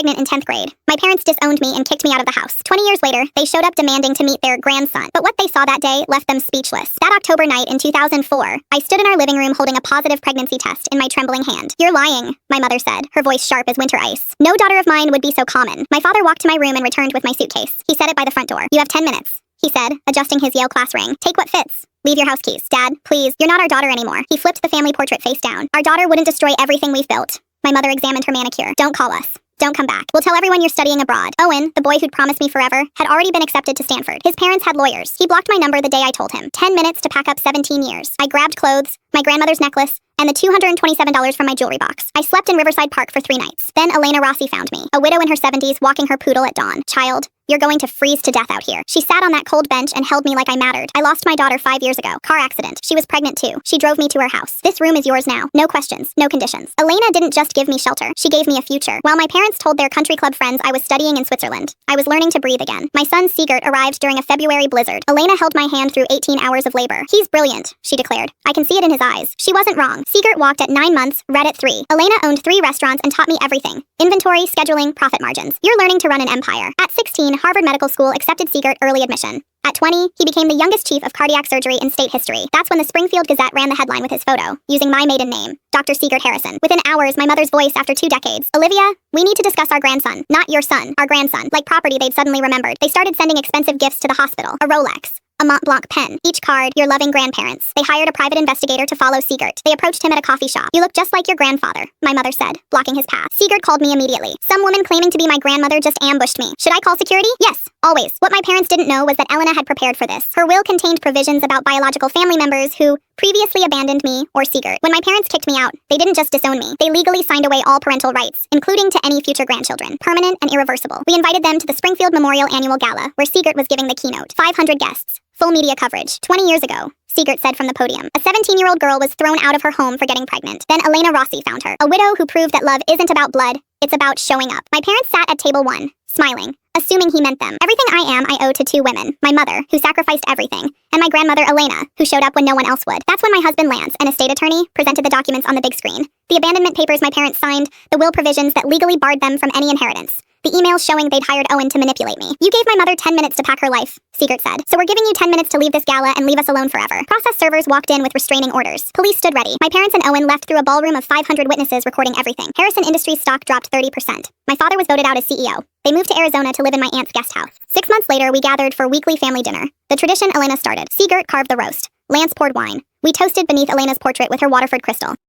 pregnant in 10th grade. My parents disowned me and kicked me out of the house. 20 years later, they showed up demanding to meet their grandson, but what they saw that day left them speechless. That October night in 2004, I stood in our living room holding a positive pregnancy test in my trembling hand. "You're lying," my mother said, her voice sharp as winter ice. "No daughter of mine would be so common." My father walked to my room and returned with my suitcase. He set it by the front door. "You have 10 minutes, he said, adjusting his Yale class ring. "Take what fits. Leave your house keys." "Dad, please, you're not our daughter anymore." He flipped the family portrait face down. "Our daughter wouldn't destroy everything we've built." My mother examined her manicure. "Don't call us. Don't come back. We'll tell everyone you're studying abroad." Owen, the boy who'd promised me forever, had already been accepted to Stanford. His parents had lawyers. He blocked my number the day I told him. 10 minutes to pack up 17 years. I grabbed clothes, my grandmother's necklace, and the $227 from my jewelry box. I slept in Riverside Park for 3 nights. Then Elena Rossi found me, a widow in her 70s walking her poodle at dawn. "Child, you're going to freeze to death out here." She sat on that cold bench and held me like I mattered. "I lost my daughter 5 years ago. Car accident. She was pregnant too. She drove me to her house. This room is yours now. No questions, no conditions." Elena didn't just give me shelter. She gave me a future. While my parents told their country club friends I was studying in Switzerland, I was learning to breathe again. My son Sigert arrived during a February blizzard. Elena held my hand through 18 hours of labor. "He's brilliant," she declared. "I can see it in his eyes." She wasn't wrong. Sigert walked at 9 months, read at 3. Elena owned 3 restaurants and taught me everything. Inventory, scheduling, profit margins. You're learning to run an empire. At 16, Harvard Medical School accepted Sigert early admission. At 20, he became the youngest chief of cardiac surgery in state history. That's when the Springfield Gazette ran the headline with his photo, using my maiden name, Dr. Sigert Harrison. Within hours, my mother's voice after 2 decades. "Olivia, we need to discuss our grandson. Not your son, our grandson." Like property they'd suddenly remembered. They started sending expensive gifts to the hospital. A Rolex, a Mont Blanc pen. Each card, "Your loving grandparents." They hired a private investigator to follow Sigert. They approached him at a coffee shop. "You look just like your grandfather," my mother said, blocking his path. Sigert called me immediately. "Some woman claiming to be my grandmother just ambushed me. Should I call security?" "Yes, always." What my parents didn't know was that Elena had prepared for this. Her will contained provisions about biological family members who previously abandoned me or Sigert. When my parents kicked me out, they didn't just disown me. They legally signed away all parental rights, including to any future grandchildren. Permanent and irreversible. We invited them to the Springfield Memorial Annual Gala, where Sigert was giving the keynote. 500 guests. Full media coverage. 20 years ago, Sigert said from the podium, a 17-year-old girl was thrown out of her home for getting pregnant. Then Elena Rossi found her, a widow who proved that love isn't about blood, it's about showing up. My parents sat at table 1, smiling, assuming he meant them. Everything I am, I owe to 2 women. My mother, who sacrificed everything, and my grandmother Elena, who showed up when no one else would. That's when my husband Lance, an estate attorney, presented the documents on the big screen. The abandonment papers my parents signed, the will provisions that legally barred them from any inheritance. The emails showing they'd hired Owen to manipulate me. "You gave my mother 10 minutes to pack her life," Sigert said. "So we're giving you 10 minutes to leave this gala and leave us alone forever." Process servers walked in with restraining orders. Police stood ready. My parents and Owen left through a ballroom of 500 witnesses recording everything. Harrison Industries stock dropped 30%. My father was voted out as CEO. They moved to Arizona to live in my aunt's guest house. 6 months later, we gathered for weekly family dinner. The tradition Elena started. Sigert carved the roast. Lance poured wine. We toasted beneath Elena's portrait with her Waterford crystal.